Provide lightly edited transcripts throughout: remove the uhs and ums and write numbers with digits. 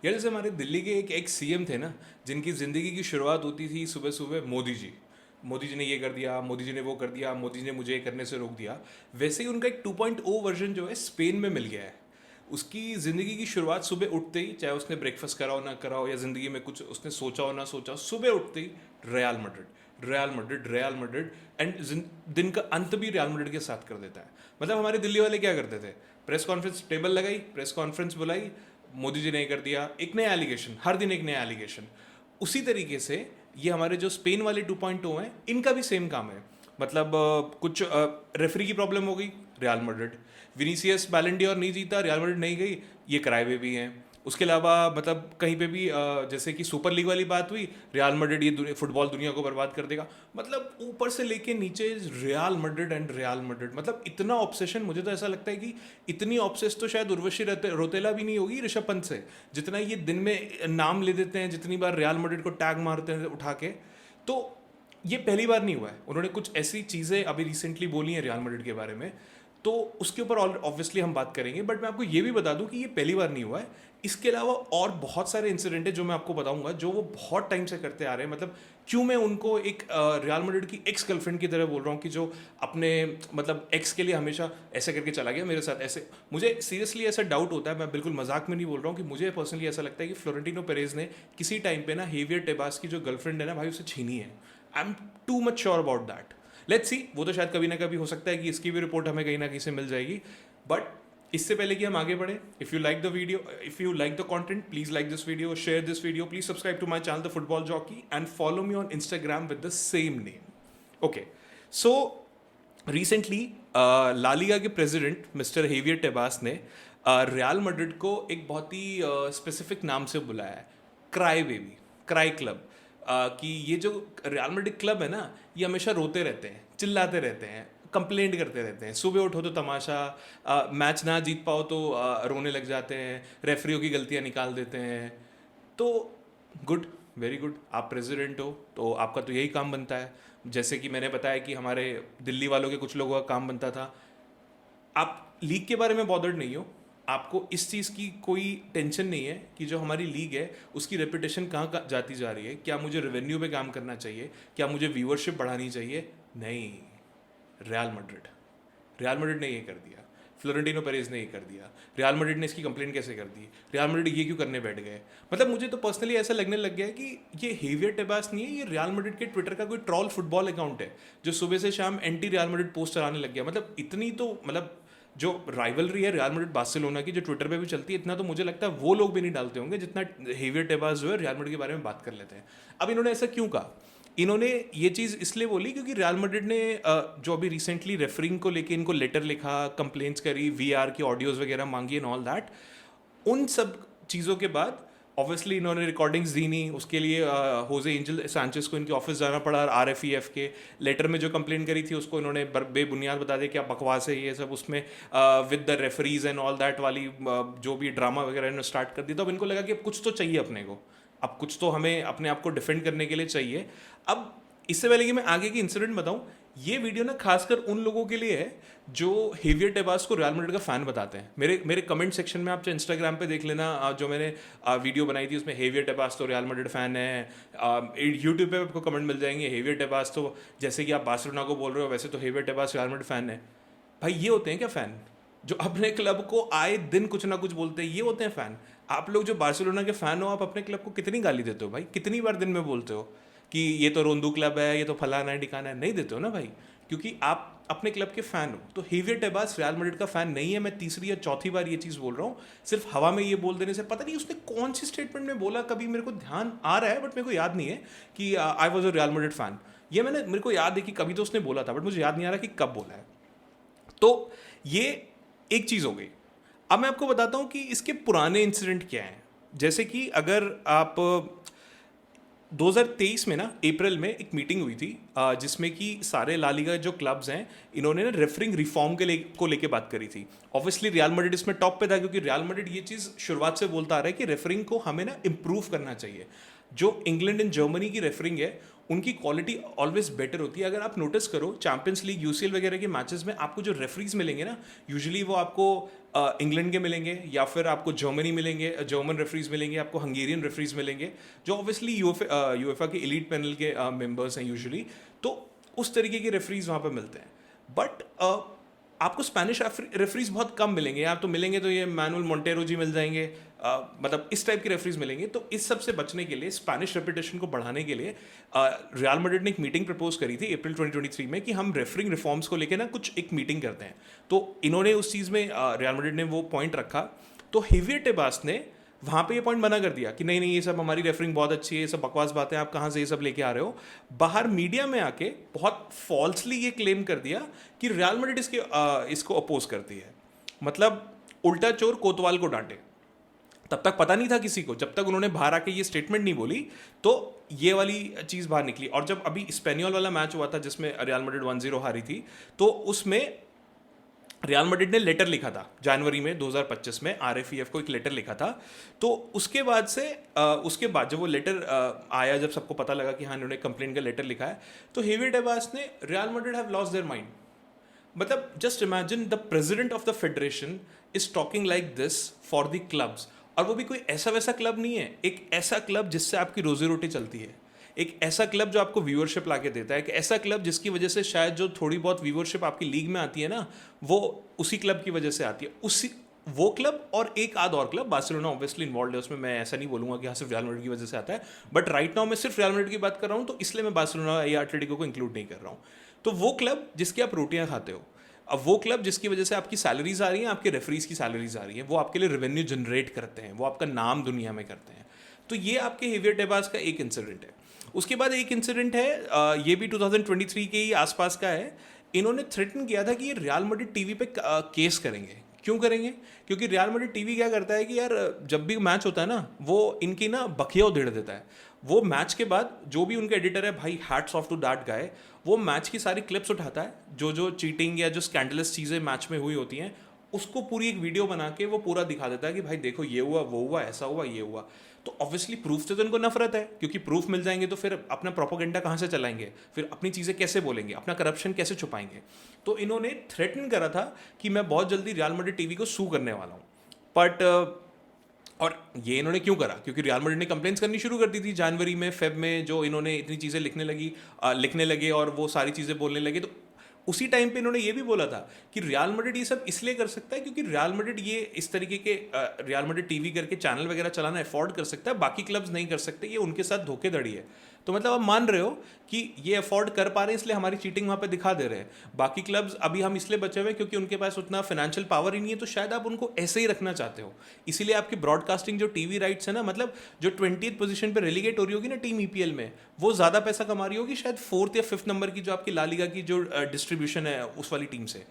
यार जैसे हमारे दिल्ली के एक एक्स सीएम थे ना, जिनकी ज़िंदगी की शुरुआत होती थी सुबह सुबह मोदी जी ने ये कर दिया, मोदी जी ने वो कर दिया, मोदी जी ने मुझे ये करने से रोक दिया। वैसे ही उनका एक 2.0 वर्जन जो है स्पेन में मिल गया है। उसकी ज़िंदगी की शुरुआत सुबह उठते ही, चाहे उसने ब्रेकफास्ट करा हो ना करा हो, या ज़िंदगी में कुछ उसने सोचा हो ना सोचा हो, सुबह उठते ही Real Madrid, Real Madrid, Real Madrid. And दिन का अंत भी रियल मैड्रिड के साथ कर देता है। मतलब हमारे दिल्ली वाले क्या करते थे, प्रेस कॉन्फ्रेंस टेबल लगाई, प्रेस कॉन्फ्रेंस बुलाई, मोदी जी ने ये कर दिया, एक नया एलिगेशन, हर दिन एक नया एलिगेशन। उसी तरीके से ये हमारे जो स्पेन वाले 2.0 हैं, इनका भी सेम काम है। मतलब कुछ रेफरी की प्रॉब्लम हो गई, रियल मैड्रिड। विनीसियस बैलन डी और नहीं जीता, रियल मैड्रिड नहीं गई, ये किराए पे भी हैं। उसके अलावा मतलब कहीं पे भी जैसे कि सुपर लीग वाली बात हुई, रियल मैड्रिड ये फुटबॉल दुनिया को बर्बाद कर देगा। मतलब ऊपर से लेके नीचे real Madrid and real Madrid, मतलब इतना ऑब्सेशन। मुझे तो ऐसा लगता है कि इतनी ऑब्सेस तो शायद उर्वशी रौतेला भी नहीं होगी ऋषभ पंत से, जितना ये दिन में नाम ले देते हैं, जितनी बार रियल मैड्रिड को टैग मारते हैं उठा के। तो ये पहली बार नहीं हुआ है। उन्होंने कुछ ऐसी चीज़ें अभी रिसेंटली बोली हैं रियल मैड्रिड के बारे में, तो उसके ऊपर ऑब्वियसली हम बात करेंगे। बट मैं आपको ये भी बता दूं कि ये पहली बार नहीं हुआ है। इसके अलावा और बहुत सारे इंसिडेंट है जो मैं आपको बताऊंगा, जो वो बहुत टाइम से करते आ रहे हैं। मतलब क्यों मैं उनको एक रियल मैड्रिड की एक्स गर्लफ्रेंड की तरह बोल रहा हूँ, कि जो अपने मतलब एक्स के लिए हमेशा ऐसे करके चला गया मेरे साथ ऐसे। मुझे सीरियसली ऐसा डाउट होता है, मैं बिल्कुल मजाक में नहीं बोल रहा हूँ, कि मुझे पर्सनली ऐसा लगता है कि फ्लोरेंटिनो पेरेज ने किसी टाइम पे ना हेवियर टेबास की जो गर्लफ्रेंड है ना भाई, उसे छीनी है। I am too much sure about that. Let's see, वो तो शायद कभी ना कभी हो सकता है कि इसकी भी रिपोर्ट हमें कहीं ना कहीं से मिल जाएगी। बट इससे पहले कि हम आगे बढ़े, if you like the video, if you like the content, please like this video, share this video, please subscribe to my channel the Football Jockey and follow me on Instagram with the same name. Okay, so recently La Liga के president mister Javier Tebas ने Real Madrid को एक बहुत ही specific नाम से बुलाया है, cry baby, cry club. कि ये जो रियल मैड्रिड क्लब है ना, ये हमेशा रोते रहते हैं, चिल्लाते रहते हैं, कंप्लेंट करते रहते हैं। सुबह उठो तो तमाशा, मैच ना जीत पाओ तो रोने लग जाते हैं, रेफरियों की गलतियां निकाल देते हैं। तो गुड, वेरी गुड, आप प्रेसिडेंट हो तो आपका तो यही काम बनता है। जैसे कि मैंने बताया कि हमारे दिल्ली वालों के कुछ लोगों का काम बनता था। आप लीग के बारे में बॉदर्ड नहीं हो, आपको इस चीज़ की कोई टेंशन नहीं है कि जो हमारी लीग है उसकी रेपुटेशन कहाँ जाती जा रही है, क्या मुझे रेवेन्यू पे काम करना चाहिए, क्या मुझे व्यूअरशिप बढ़ानी चाहिए। नहीं, रियल मैड्रिड, रियल मैड्रिड ने ये कर दिया, फ्लोरेंटिनो पेरेज ने ये कर दिया, रियल मैड्रिड ने इसकी कंप्लेंट कैसे कर दी, रियल मैड्रिड ये क्यों करने बैठ गए। मतलब मुझे तो पर्सनली ऐसा लगने लग गया है कि ये हेवियर टेबास नहीं है, ये रियल मैड्रिड के ट्विटर का कोई ट्रॉल फुटबॉल अकाउंट है, जो सुबह से शाम एंटी रियल मैड्रिड पोस्ट चलाने लग गया। मतलब इतनी तो मतलब जो राइवलरी है रियल मैड्रिड बार्सिलोना की, जो ट्विटर पे भी चलती है, इतना तो मुझे लगता है वो लोग भी नहीं डालते होंगे जितना हेवियर टेबास जो है रियल मैड्रिड के बारे में बात कर लेते हैं। अब इन्होंने ऐसा क्यों कहा, इन्होंने ये चीज़ इसलिए बोली क्योंकि रियल मैड्रिड ने जो अभी रिसेंटली रेफरिंग को लेके इनको लेटर लिखा, कंप्लेंट्स करी, वीआर की ऑडियोज़ वगैरह मांगी एंड ऑल दैट। उन सब चीज़ों के बाद ऑब्वियसली इन्होंने रिकॉर्डिंग्स दी नहीं, उसके लिए होजे एंजल सांचेस को इनके ऑफिस जाना पड़ा। आरएफईएफ के लेटर में जो कंप्लेन करी थी उसको इन्होंने बेबुनियाद बता दिया, क्या बकवास है ये सब, उसमें with the referees and all that वाली जो भी ड्रामा वगैरह इन्होंने स्टार्ट कर दिया। तो अब इनको लगा कि अब कुछ तो चाहिए अपने को, अब कुछ तो हमें अपने आप को डिफेंड करने के लिए चाहिए। अब इससे पहले कि मैं आगे की इंसिडेंट बताऊं, ये वीडियो ना खासकर उन लोगों के लिए है जो हेवियर टेबास को रियल मैड्रिड का फैन बताते हैं। मेरे कमेंट सेक्शन में आप चाहे इंस्टाग्राम पे देख लेना, जो मैंने वीडियो बनाई थी उसमें हेवियर टेबास तो रियल मैड्रिड फैन है। यूट्यूब पे आपको कमेंट मिल जाएंगे, हेवियर टेबास तो जैसे कि आप बार्सिलोना को बोल रहे हो वैसे तो हेवियर टेबास रियल मैड्रिड फैन है। भाई ये होते हैं क्या फ़ैन, जो अपने क्लब को आए दिन कुछ ना कुछ बोलते हैं, ये होते हैं फ़ैन। आप लोग जो बार्सिलोना के फ़ैन हो, आप अपने क्लब को कितनी गाली देते हो भाई, कितनी बार दिन में बोलते हो कि ये तो रोंदू क्लब है, ये तो फलाना है ठिकाना है। नहीं देते हो ना भाई, क्योंकि आप अपने क्लब के फ़ैन हो। तो हेवियर टेबास रियल मैड्रिड का फ़ैन नहीं है। मैं तीसरी या चौथी बार ये चीज़ बोल रहा हूँ, सिर्फ हवा में ये बोल देने से। पता नहीं उसने कौन सी स्टेटमेंट में बोला, कभी मेरे को ध्यान आ रहा है बट मेरे को याद नहीं है कि I was a real Madrid fan. ये मेरे को याद है कि कभी तो उसने बोला था, बट मुझे याद नहीं आ रहा कि कब बोला है। तो ये एक चीज़ हो गई। अब मैं आपको बताता हूँ कि इसके पुराने इंसिडेंट क्या हैं। जैसे कि अगर आप 2023 में ना अप्रैल में एक मीटिंग हुई थी, जिसमें कि सारे ला लीगा जो क्लब्स हैं, इन्होंने ना रेफरिंग रिफॉर्म को लेके बात करी थी। ऑब्वियसली रियल मैड्रिड इसमें टॉप पे था, क्योंकि रियल मैड्रिड ये चीज़ शुरुआत से बोलता आ रहा है कि रेफरिंग को हमें ना इम्प्रूव करना चाहिए। जो इंग्लैंड एंड जर्मनी की रेफरिंग है उनकी क्वालिटी ऑलवेज बेटर होती है. अगर आप नोटिस करो चैंपियंस लीग, यूसीएल वगैरह के मैचेस में आपको जो रेफरीज मिलेंगे ना, यूजुअली वो आपको इंग्लैंड के मिलेंगे, या फिर आपको जर्मनी मिलेंगे, जर्मन रेफरीज मिलेंगे, आपको हंगेरियन रेफरीज मिलेंगे, जो ऑब्वियसली यूएफए के एलीट पैनल के मेंबर्स हैं यूजुअली. तो उस तरीके के रेफरीज वहाँ पर मिलते हैं. बट आपको स्पेनिश रेफरीज बहुत कम मिलेंगे. आप तो मिलेंगे तो ये मैनुअल मोंटेरो जी मिल जाएंगे, मतलब इस टाइप के रेफरीज मिलेंगे. तो इस सब से बचने के लिए, स्पेनिश रेपुटेशन को बढ़ाने के लिए, रियल मैड्रिड ने एक मीटिंग प्रपोज करी थी अप्रैल 2023 में कि हम रेफरिंग रिफॉर्म्स को लेकर ना कुछ एक मीटिंग करते हैं. तो इन्होंने उस चीज़ में रियल मैड्रिड ने वो पॉइंट रखा. तो हेवियर टेबास ने वहाँ पे ये पॉइंट मना कर दिया कि नहीं नहीं, ये सब हमारी रेफरिंग बहुत अच्छी है, ये सब बकवास बातें, आप कहाँ से ये सब लेके आ रहे हो. बाहर मीडिया में आके बहुत फॉल्सली ये क्लेम कर दिया कि रियल मैड्रिड इसको अपोज करती है. मतलब उल्टा चोर कोतवाल को डांटे. तब तक पता नहीं था किसी को, जब तक उन्होंने बाहर आके ये स्टेटमेंट नहीं बोली तो ये वाली चीज़ बाहर निकली. और जब अभी स्पेनियोल वाला मैच हुआ था जिसमें रियल मैड्रिड 1-0 हारी थी, तो उसमें रियल मैड्रिड ने लेटर लिखा था जनवरी में 2025 में, आरएफईएफ को एक लेटर लिखा था. तो उसके बाद जब वो लेटर आया, जब सबको पता लगा कि हाँ इन्होंने कंप्लेंट का लेटर लिखा है, तो हेवियर टेबास ने Real Madrid have lost their mind. मतलब just imagine the president of the federation is talking like this for the clubs. और वो भी कोई ऐसा वैसा क्लब नहीं है, एक ऐसा क्लब जिससे आपकी रोजी रोटी चलती है, एक ऐसा क्लब जो आपको व्यूअरशिप ला के देता है, एक ऐसा क्लब जिसकी वजह से शायद जो थोड़ी बहुत व्यूअरशिप आपकी लीग में आती है ना, वो उसी क्लब की वजह से आती है. वो क्लब और एक आध और क्लब, बार्सिलोना ऑब्वियसली इन्वॉल्व है उसमें, मैं ऐसा नहीं बोलूंगा कि हाँ सिर्फ रियल मैड्रिड की वजह से आता है. बट राइट नाउ मैं सिर्फ रियल मैड्रिड की बात कर रहा हूँ, तो इसलिए मैं बार्सिलोना या एटलेटिको को इंक्लूड नहीं कर रहा हूँ. तो वो क्लब जिसकी आप रोटियां खाते हो, अब वो क्लब जिसकी वजह से आपकी सैलरीज आ रही हैं, आपके रेफरीज की सैलरीज आ रही हैं, वो आपके लिए रेवेन्यू जनरेट करते हैं, वो आपका नाम दुनिया में करते हैं. तो ये आपके हेवियर टेबास का एक इंसिडेंट है. उसके बाद एक इंसिडेंट है, ये भी 2023 के ही आसपास का है. इन्होंने थ्रेटन किया था कि ये रियल मैड्रिड टीवी पे केस करेंगे. क्यों करेंगे? क्योंकि रियल मैड्रिड टीवी क्या करता है कि यार जब भी मैच होता है ना, वो इनकी ना बखिया उधेड़ देता है. वो मैच के बाद जो भी उनका एडिटर है, भाई hats off to that guy, वो मैच की सारी क्लिप्स उठाता है, जो जो चीटिंग या जो स्कैंडलस चीज़ें मैच में हुई होती हैं, उसको पूरी एक वीडियो बना के वो पूरा दिखा देता है कि भाई देखो ये हुआ, वो हुआ, ऐसा हुआ, ये हुआ. तो ऑब्वियसली प्रूफ से तो इनको नफरत है, क्योंकि प्रूफ मिल जाएंगे तो फिर अपना प्रोपोगेंडा कहाँ से चलाएंगे, फिर अपनी चीज़ें कैसे बोलेंगे, अपना करप्शन कैसे छुपाएंगे. तो इन्होंने थ्रेटन करा था कि मैं बहुत जल्दी रियल मैड्रिड टीवी को सू करने वाला हूँ. बट और ये इन्होंने क्यों करा? क्योंकि रियल मैड्रिड ने कंप्लेंट्स करनी शुरू कर दी थी जनवरी में, फेब में, जो इन्होंने इतनी चीज़ें लिखने लगे और वो सारी चीज़ें बोलने लगे. तो उसी टाइम पे इन्होंने ये भी बोला था कि रियल मैड्रिड ये सब इसलिए कर सकता है क्योंकि रियल मैड्रिड ये इस तरीके के रियल मैड्रिड टीवी करके चैनल वगैरह चलाना अफोर्ड कर सकता है, बाकी क्लब्स नहीं कर सकते, ये उनके साथ धोखेधड़ी है. तो मतलब आप मान रहे हो कि ये अफोर्ड कर पा रहे हैं इसलिए हमारी चीटिंग वहाँ पे दिखा दे रहे हैं. बाकी क्लब्स अभी हम इसलिए बचे हुए हैं क्योंकि उनके पास उतना फाइनेंशियल पावर ही नहीं है, तो शायद आप उनको ऐसे ही रखना चाहते हो. इसीलिए आपकी ब्रॉडकास्टिंग जो टीवी राइट्स है ना, मतलब जो 20th पोजीशन पे रेलीगेट हो रही होगी ना टीम ईपीएल में, वो ज़्यादा पैसा कमा रही होगी शायद 4th या 5th नंबर की जो आपकी ला लीगा की जो डिस्ट्रीब्यूशन है उस वाली टीम से.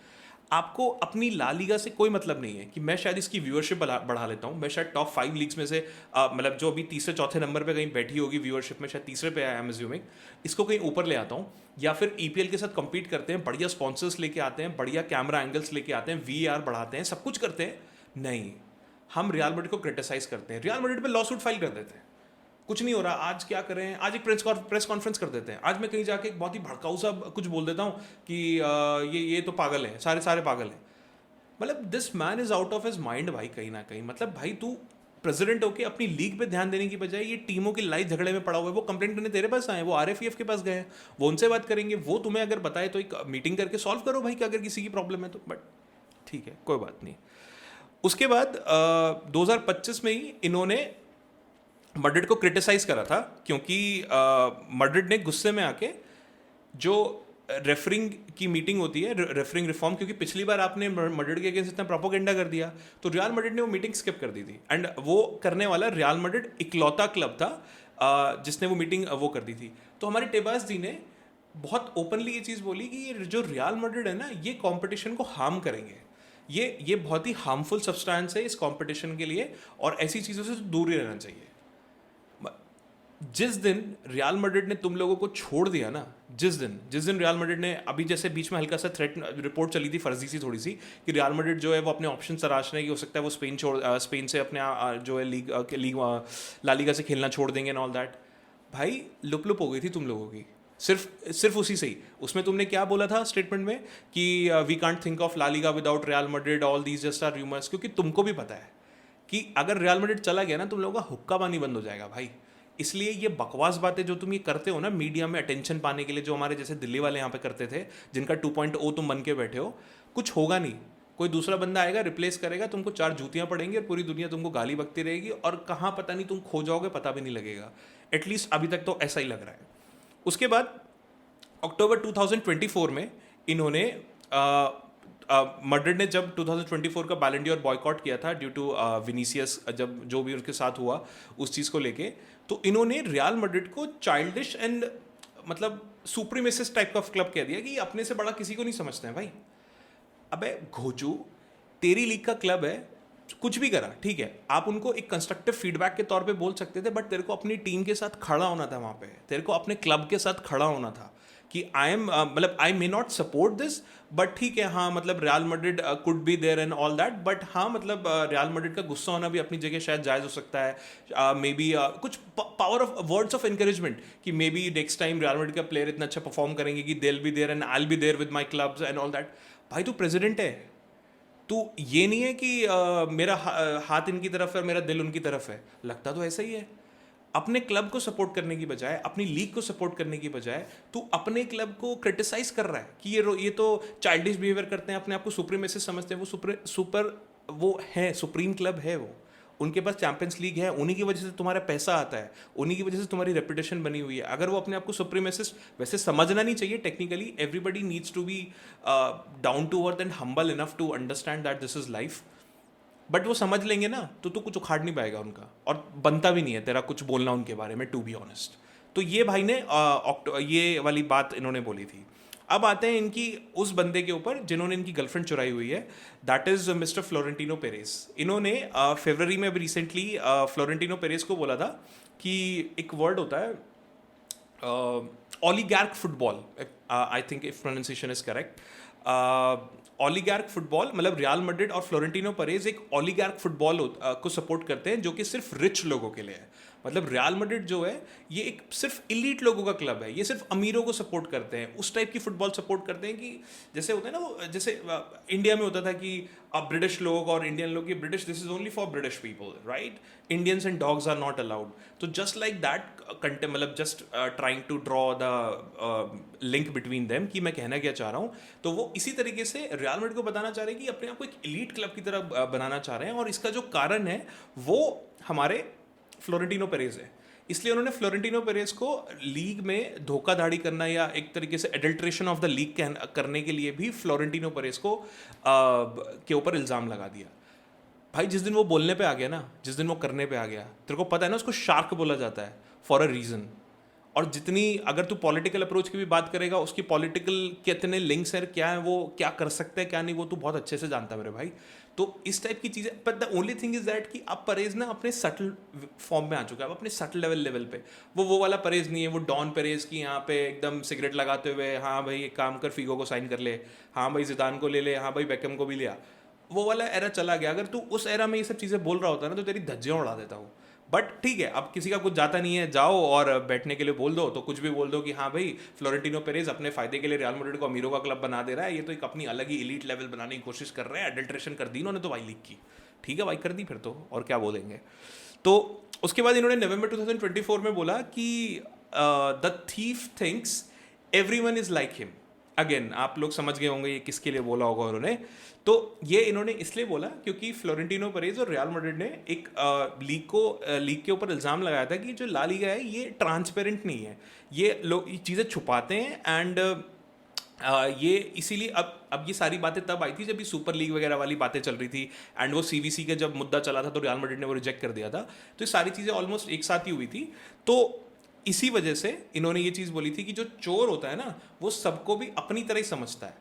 आपको अपनी ला लीगा से कोई मतलब नहीं है कि मैं शायद इसकी व्यूअरशिप बढ़ा लेता हूँ, मैं शायद टॉप 5 लीग्स में से मतलब जो अभी तीसरे चौथे नंबर पे कहीं बैठी होगी व्यूअरशिप में, शायद तीसरे पे आई एम अज्यूमिंग, इसको कहीं ऊपर ले आता हूँ. या फिर ईपीएल के साथ कम्पीट करते हैं, बढ़िया स्पॉन्सर्स लेके आते हैं, बढ़िया कैमरा एंगल्स लेके आते हैं, वीआर बढ़ाते हैं, सब कुछ करते हैं. नहीं, हम रियल मैड्रिड को क्रिटिसाइज करते हैं, रियल मैड्रिड पे लॉ सूट फाइल कर देते हैं. कुछ नहीं हो रहा, आज क्या करें, आज एक प्रेस कॉन्फ्रेंस कर देते हैं. आज मैं कहीं जाके एक बहुत ही भड़काऊ सा कुछ बोल देता हूँ कि ये तो पागल है, सारे पागल हैं. मतलब this man is out of his mind भाई, कहीं ना कहीं. मतलब भाई तू प्रेसिडेंट होके अपनी लीग पे ध्यान देने की बजाय ये टीमों की लड़ाई झगड़े में पड़ा हुआ है. वो कंप्लेंट करने तेरे पास आए, वो आरएफईएफ के पास गए हैं, वो उनसे बात करेंगे, वो तुम्हें अगर बताए तो एक मीटिंग करके सॉल्व करो भाई कि अगर किसी की प्रॉब्लम है तो. बट ठीक है, कोई बात नहीं. उसके बाद 2025 में ही इन्होंने मैड्रिड को क्रिटिसाइज करा था, क्योंकि मैड्रिड ने गुस्से में आके जो रेफरिंग की मीटिंग होती है, रेफरिंग रिफॉर्म, क्योंकि पिछली बार आपने मैड्रिड के अगेंस्ट इतना प्रोपोगेंडा कर दिया, तो रियल मैड्रिड ने वो मीटिंग स्किप कर दी थी. एंड वो करने वाला रियल मैड्रिड इकलौता क्लब था जिसने वो मीटिंग वो कर दी थी. तो हमारे टेबास जी ने बहुत ओपनली ये चीज़ बोली कि ये जो रियल मैड्रिड है ना, ये कॉम्पिटिशन को हार्म करेंगे, ये बहुत ही हार्मफुल सब्सटेंस है इस कॉम्पिटिशन के लिए, और ऐसी चीज़ों से दूर ही रहना चाहिए. जिस दिन रियल मैड्रिड ने तुम लोगों को छोड़ दिया ना, जिस दिन रियल मैड्रिड ने, अभी जैसे बीच में हल्का सा थ्रेट रिपोर्ट चली थी फर्जी सी थोड़ी सी कि रियल मैड्रिड जो है वो अपने ऑप्शन तराश रहे हैं कि हो सकता है वो स्पेन से अपने जो है लीग ला लीगा से खेलना छोड़ देंगे एंड ऑल दैट. भाई लुप लुप हो गई थी तुम लोगों की, सिर्फ सिर्फ उसी से ही। उसमें तुमने क्या बोला था स्टेटमेंट में कि we can't think of La Liga without Real Madrid, all these just are rumours, क्योंकि तुमको भी पता है कि अगर रियल मैड्रिड चला गया ना तुम लोगों का हुक्का पानी बंद हो जाएगा भाई। इसलिए ये बकवास बातें जो तुम ये करते हो ना मीडिया में अटेंशन पाने के लिए, जो हमारे जैसे दिल्ली वाले यहाँ पे करते थे, जिनका 2.0 तुम बन के बैठे हो, कुछ होगा नहीं। कोई दूसरा बंदा आएगा, रिप्लेस करेगा, तुमको 4 जूतियां पड़ेंगी और पूरी दुनिया तुमको गाली बकती रहेगी, और कहाँ पता नहीं तुम खो जाओगे, पता भी नहीं लगेगा। एटलीस्ट अभी तक तो ऐसा ही लग रहा है। उसके बाद अक्टूबर 2024 में इन्होंने मैड्रिड ने जब 2024 का बैलन डोर बॉयकॉट किया था ड्यू टू विनीसियस, जब जो भी उनके साथ हुआ उस चीज़ को लेके, तो इन्होंने रियल मैड्रिड को चाइल्डिश एंड मतलब सुप्रीमेसिस्ट टाइप का क्लब कह दिया कि अपने से बड़ा किसी को नहीं समझते हैं भाई। अबे घोचू, तेरी लीग का क्लब है, कुछ भी करा ठीक है, आप उनको एक कंस्ट्रक्टिव फीडबैक के तौर पे बोल सकते थे, बट तेरे को अपनी टीम के साथ खड़ा होना था वहाँ पे, तेरे को अपने क्लब के साथ खड़ा होना था कि आई एम मतलब I may not support this, but ठीक है हाँ मतलब Real Madrid could be there and all that, but हाँ मतलब रियल मैड्रिड का गुस्सा होना भी अपनी जगह शायद जायज़ हो सकता है। मे बी कुछ power of words of encouragement कि may be next time Real Madrid का प्लेयर इतना अच्छा परफॉर्म करेंगे कि they will be there and I will be there with my clubs and all that. भाई तू प्रेसिडेंट है, तू ये नहीं है कि मेरा हाथ इनकी तरफ है और मेरा दिल उनकी तरफ है, लगता तो ऐसा ही है। अपने क्लब को सपोर्ट करने की बजाय, अपनी लीग को सपोर्ट करने की बजाय तू अपने क्लब को क्रिटिसाइज कर रहा है कि ये तो चाइल्डिश बिहेवियर करते हैं, अपने आप को सुप्रीमेसिस समझते हैं, वो सुपर वो है, सुप्रीम क्लब है वो, उनके पास चैंपियंस लीग है, उन्हीं की वजह से तुम्हारा पैसा आता है, उन्हीं की वजह से तुम्हारी रेपुटेशन बनी हुई है। अगर वो अपने आप को सुप्रीमेसिस्ट वैसे समझना नहीं चाहिए, technically everybody needs to be down to earth and humble enough to understand that this is life, but वो समझ लेंगे ना तो तू कुछ उखाड़ नहीं पाएगा उनका, और बनता भी नहीं है तेरा कुछ बोलना उनके बारे में, टू बी ऑनेस्ट। तो ये भाई ने ये वाली बात इन्होंने बोली थी। अब आते हैं इनकी उस बंदे के ऊपर जिन्होंने इनकी गर्लफ्रेंड चुराई हुई है, that is mister Florentino Perez. इन्होंने फरवरी में अभी रिसेंटली फ्लोरेंटिनो पेरेस को बोला था कि एक वर्ड होता है oligarch football, I think if pronunciation is correct, oligarch football, मतलब रियल मैड्रिड और फ्लोरेंटिनो पेरेस एक ओलिगार्क फुटबॉल को सपोर्ट करते हैं जो कि सिर्फ रिच लोगों के लिए है। मतलब रियल मैड्रिड जो है ये एक सिर्फ इलीट लोगों का क्लब है, ये सिर्फ अमीरों को सपोर्ट करते हैं, उस टाइप की फुटबॉल सपोर्ट करते हैं कि जैसे होता है ना वो, जैसे इंडिया में होता था कि ब्रिटिश लोग और इंडियन लोग, ये British this is only for British people right, Indians and dogs are not allowed. तो जस्ट लाइक दैट मतलब just trying to draw the link between them कि मैं कहना क्या चाह रहा हूँ, तो वो इसी तरीके से रियल मैड्रिड को बताना चाह रहे हैं कि अपने आप को एक एलीट क्लब की तरह बनाना चाह रहे हैं, और इसका जो कारण है वो हमारे फ्लोरेंटिनो पेरेस है। इसलिए उन्होंने फ्लोरेंटिनो पेरेस को लीग में धोखाधड़ी करना या एक तरीके से एडल्ट्रेशन ऑफ द लीग करने के लिए भी फ्लोरेंटिनो पेरेस को के ऊपर इल्ज़ाम लगा दिया। भाई जिस दिन वो बोलने पे आ गया ना, जिस दिन वो करने पे आ गया, तेरे को पता है ना उसको शार्क बोला जाता है फॉर अ रीज़न। और जितनी अगर तू पॉलिटिकल अप्रोच की भी बात करेगा, उसकी पॉलिटिकल कितने लिंक्स हैं, क्या है, वो क्या कर सकते हैं क्या नहीं, वो तू बहुत अच्छे से जानता है मेरे भाई। तो इस टाइप की चीज़ें, but the only thing is that कि अब परेज ना अपने सटल फॉर्म में आ चुका है, अब अपने सटल लेवल पे वो वाला परेज नहीं है, वो डॉन परेज की यहाँ पे एकदम सिगरेट लगाते हुए, हाँ भाई एक काम कर, फीगो को साइन कर ले, हाँ भाई जिदान को ले ले, हाँ भाई बेकम को भी लिया, वो वाला एरा चला गया। अगर तू उस एरा में ये सब चीज़ें बोल रहा होता ना तो तेरी धज्जियाँ उड़ा देता हूँ। बट ठीक है, अब किसी का कुछ जाता नहीं है, जाओ और बैठने के लिए बोल दो, तो कुछ भी बोल दो कि हाँ भाई फ्लोरेंटिनो पेरेस अपने फायदे के लिए रियल मैड्रिड को अमीरों का क्लब बना दे रहा है, ये तो एक अपनी अलग ही एलीट लेवल बनाने की कोशिश कर रहे हैं, एडल्ट्रेशन कर दी इन्होंने तो भाई लीग की, ठीक है भाई कर दी फिर तो, और क्या बोलेंगे। तो उसके बाद इन्होंने नवंबर 2024 में बोला कि the thief thinks everyone is like him. Again आप लोग समझ गए होंगे ये किसके लिए बोला होगा उन्होंने। तो ये इन्होंने इसलिए बोला क्योंकि फ्लोरेंटिनो पेरेस और रियल मैड्रिड ने एक लीग के ऊपर इल्ज़ाम लगाया था कि जो ला लीगा है ये ट्रांसपेरेंट नहीं है, ये लोग ये चीज़ें छुपाते हैं, एंड ये इसीलिए अब ये सारी बातें तब आई थी जब ये सुपर लीग वगैरह वाली बातें चल रही थी, एंड वो सीवीसी का जब मुद्दा चला था तो रियल मैड्रिड ने वो रिजेक्ट कर दिया था। तो ये सारी चीज़ें ऑलमोस्ट एक साथ ही हुई थी। तो इसी वजह से इन्होंने ये चीज़ बोली थी कि जो चोर होता है ना वो सबको भी अपनी तरह ही समझता है।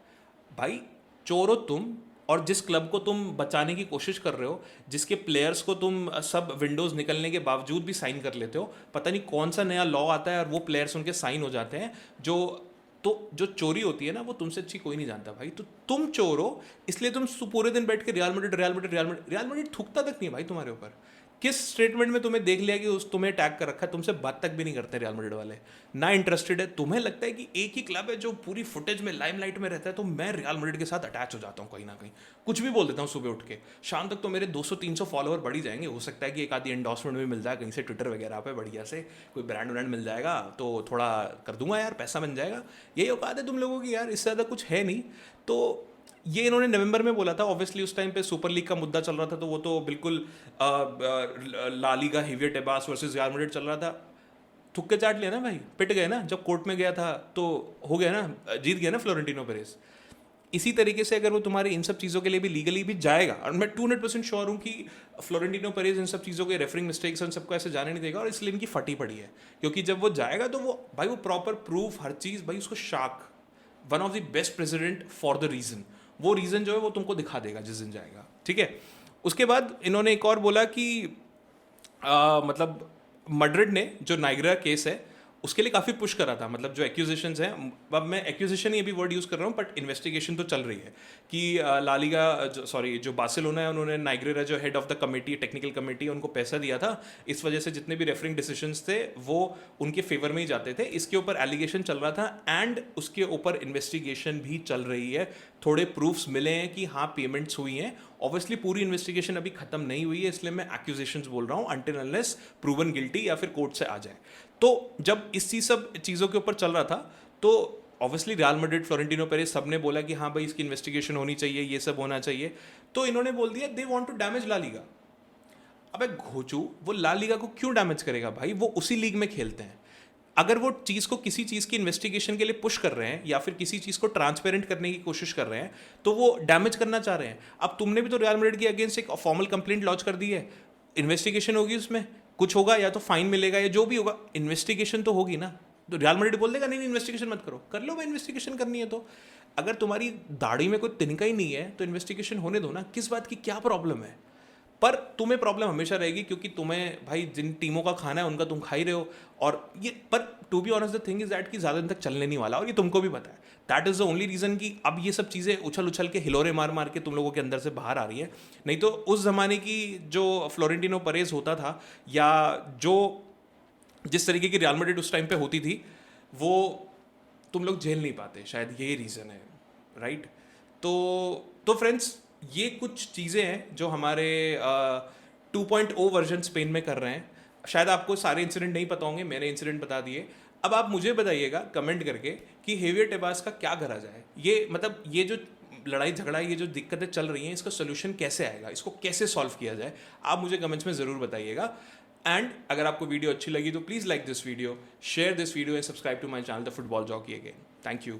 भाई चोर हो तुम, और जिस क्लब को तुम बचाने की कोशिश कर रहे हो, जिसके प्लेयर्स को तुम सब विंडोज़ निकलने के बावजूद भी साइन कर लेते हो, पता नहीं कौन सा नया लॉ आता है और वो प्लेयर्स उनके साइन हो जाते हैं। जो चोरी होती है ना वो तुमसे अच्छी कोई नहीं जानता भाई। तो तुम चोर हो, इसलिए तुम पूरे दिन बैठ के रियल मैड्रिड थूकता तक नहीं भाई तुम्हारे ऊपर। किस स्टेटमेंट में तुम्हें देख लिया कि उस तुम्हें टैग कर रखा है, तुमसे बात तक भी नहीं करते रियल मैड्रिड वाले, ना इंटरेस्टेड है। तुम्हें लगता है कि एक ही क्लब है जो पूरी फुटेज में लाइमलाइट में रहता है, तो मैं रियल मैड्रिड के साथ अटैच हो जाता हूँ कहीं ना कहीं, कुछ भी बोल देता हूँ सुबह उठ के, शाम तक तो मेरे 200-300 फॉलोअर बढ़ ही जाएंगे। हो सकता है कि एक आधी एंडोर्समेंट भी मिल जाए कहीं से, ट्विटर वगैरह पे बढ़िया से कोई ब्रांड व्रांड मिल जाएगा तो थोड़ा कर दूंगा यार, पैसा बन जाएगा। यही औकात है तुम लोगों की यार, इससे ज़्यादा कुछ है नहीं। तो ये इन्होंने नवंबर में बोला था। ऑब्वियसली उस टाइम पे सुपर लीग का मुद्दा चल रहा था, तो वो तो बिल्कुल La Liga Javier Tebas versus Real Madrid चल रहा था। थुक्के चाट लिया ना भाई, पिट गए ना, जब कोर्ट में गया था तो हो गया ना, जीत गया ना फ्लोरेंटिनो पेरेस। इसी तरीके से अगर वो तुम्हारे इन सब चीज़ों के लिए भी लीगली भी जाएगा, और मैं 200% श्योर हूँ कि फ्लोरेंटिनो पेरेस इन सब चीज़ों के रेफरिंग मिस्टेक्स और सबको ऐसे जाने नहीं देगा, और इसलिए इनकी फटी पड़ी है। क्योंकि जब वो जाएगा तो वो भाई वो प्रॉपर प्रूफ हर चीज़ भाई, उसको शाक one of the best president for the reason, वो रीज़न जो है वो तुमको दिखा देगा जिस दिन जाएगा, ठीक है। उसके बाद इन्होंने एक और बोला कि मतलब मैड्रिड ने जो नाइग्रा केस है उसके लिए काफ़ी पुश करा था। मतलब जो एक्यूजेशंस हैं, अब मैं एक्यूजेशन ही अभी वर्ड यूज़ कर रहा हूँ, बट इन्वेस्टिगेशन तो चल रही है कि ला लीगा जो बार्सिलोना है, उन्होंने नाइग्रेरा जो head of the committee, technical committee, उनको पैसा दिया था। इस वजह से जितने भी रेफरिंग डिसीजंस थे वो उनके फेवर में ही जाते थे। इसके ऊपर एलिगेशन चल रहा था एंड उसके ऊपर इन्वेस्टिगेशन भी चल रही है। थोड़े प्रूफ्स मिले हैं कि हाँ पेमेंट्स हुई हैं। ऑब्वियसली पूरी इन्वेस्टिगेशन अभी खत्म नहीं हुई है, इसलिए मैं एक्यूजेशंस बोल रहा हूँ, अनटिल अनलेस प्रूवन गिल्टी या फिर कोर्ट से आ जाए। तो जब इस सब चीज़ों के ऊपर चल रहा था तो obviously Real Madrid, Florentino Perez सब ने बोला कि हाँ भाई इसकी इन्वेस्टिगेशन होनी चाहिए, ये सब होना चाहिए। तो इन्होंने बोल दिया they want to damage La Liga. अबे घोचू, वो ला लीगा को क्यों डैमेज करेगा भाई, वो उसी लीग में खेलते हैं। अगर वो चीज़ को किसी चीज़ की इन्वेस्टिगेशन के लिए पुश कर रहे हैं या फिर किसी चीज़ को ट्रांसपेरेंट करने की कोशिश कर रहे हैं तो वो डैमेज करना चाह रहे हैं। अब तुमने भी तो रियल मैड्रिड के अगेंस्ट एक फॉर्मल कंप्लेंट लॉन्च कर दी है, इन्वेस्टिगेशन होगी, उसमें कुछ होगा, या तो फाइन मिलेगा या जो भी होगा, इन्वेस्टिगेशन तो होगी ना। तो रियल मैड्रिड बोल देगा नहीं नहीं इन्वेस्टिगेशन मत करो, कर लो भाई इन्वेस्टिगेशन करनी है तो। अगर तुम्हारी दाढ़ी में कोई तिनका ही नहीं है तो इन्वेस्टिगेशन होने दो ना, किस बात की क्या प्रॉब्लम है। पर तुम्हें प्रॉब्लम हमेशा रहेगी क्योंकि तुम्हें भाई जिन टीमों का खाना है उनका तुम खा ही रहे हो। और ये पर to be honest the thing is that कि ज़्यादा दिन तक चलने नहीं वाला, और ये तुमको भी पता है। That is the only reason कि अब ये सब चीज़ें उछल उछल के हिलोरे मार मार के तुम लोगों के अंदर से बाहर आ रही हैं। नहीं तो उस ज़माने की जो फ्लोरेंटिनो पेरेस होता था, या जो जिस तरीके की रियल मैड्रिड उस टाइम पे होती थी, वो तुम लोग झेल नहीं पाते। शायद यही रीज़न है, राइट। तो फ्रेंड्स, ये कुछ चीज़ें हैं जो हमारे 2.0 वर्जन स्पेन में कर रहे हैं। शायद आपको सारे इंसिडेंट नहीं पता होंगे, मैंने इंसिडेंट बता दिए। अब आप मुझे बताइएगा कमेंट करके कि हेवियर टेबास का क्या करा जाए। ये मतलब ये जो लड़ाई झगड़ा, ये जो दिक्कतें चल रही हैं, इसका सोल्यूशन कैसे आएगा, इसको कैसे सॉल्व किया जाए, आप मुझे कमेंट्स में ज़रूर बताइएगा। एंड अगर आपको वीडियो अच्छी लगी तो please like this video, share this video and subscribe to my channel the Football Jockey again. Thank you.